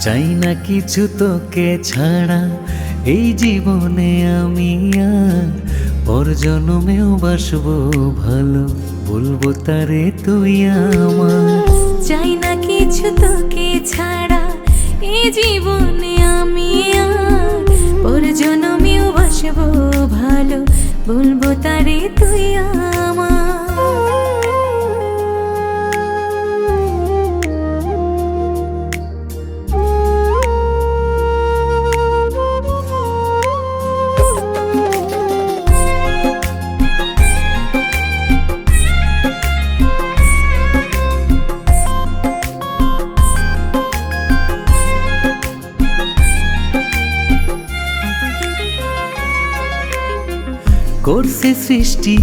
চাই না কিছু তোকে ছাড়া এই জীবনে আমি আর পর জন্মেও বাসবো ভালো, বলবো তারে তুই আমার। চাই না কিছু তোকে ছাড়া এই জীবনে আমি আর পর জন্মেও বাসবো ভালো, বলবো তারে তুই আমার। করছে সৃষ্টি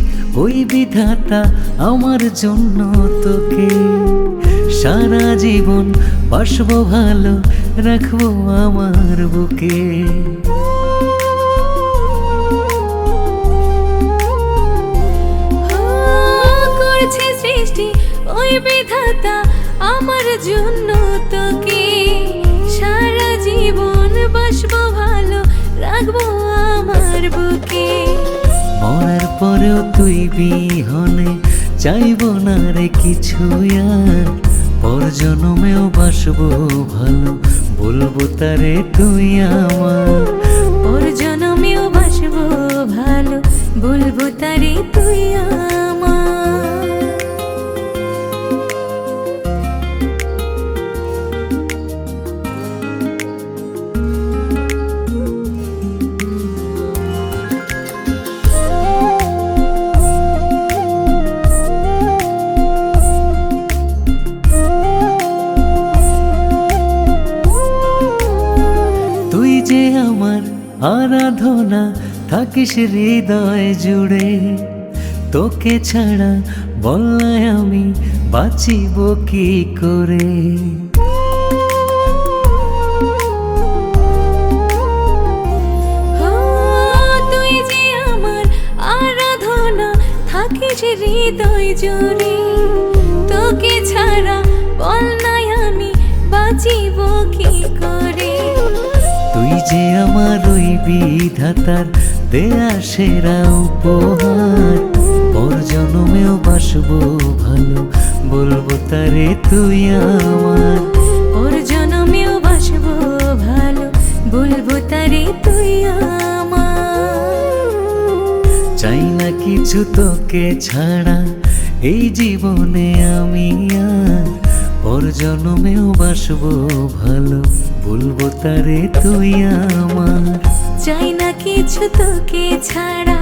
ওই বিধাতা আমার জন্য তোকে, সারা জীবন বাসবো ভালো, রাখবো আমার বুকে। করছে সৃষ্টি ওই বিধাতা আমার জন্য তোকে, সারা জীবন বাসবো ভালো, রাখবো আমার বুকে। মরার পরেও তুই বিহনে চাইব না রে কিছু আর, পর জন্মেও বাসবো ভালো, বলবো তারে তুই আমার। পর জন্মেও বাসবো ভালো, বলবো তারে তুই আমার। তুই যে আমার আরাধনা, থাকিস হৃদয় জুড়ে, তোকে ছাড়া বললাই আমি বাঁচিব কি করে। তুই যে আমার আরাধনা, থাকিস হৃদয় জুড়ে, তোকে ছাড়া বল নাই আমি বাঁচিব কি করে। তুই যে আমার ওই বিধাতার দেয়া সেরা উপহার, পর জন্মেও বাসবো ভালো, বলবো তারে তুই আমার। পর জন্মেও বাসবো ভালো, বলবো তারে তুই আমার। চাই না কিছু তোকে ছাড়া এই জীবনে আমি আর, পর জন্মেও বাসবো ভালো, বলবো তারে তুই আমার। চাই না কিছু তোকে ছাড়া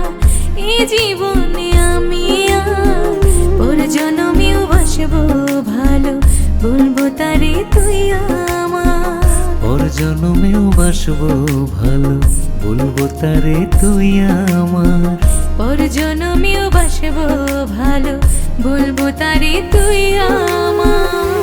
এই জীবনে আমি আর, পর জন্মেও বাসবো ভালো, বলবো তারে তুই আমার। পর জন্মেও বাসবো ভালো, বলবো তারে তুই আমার। পর জন্মেও বাসবো ভালো, বলবো তারে তুই আমার।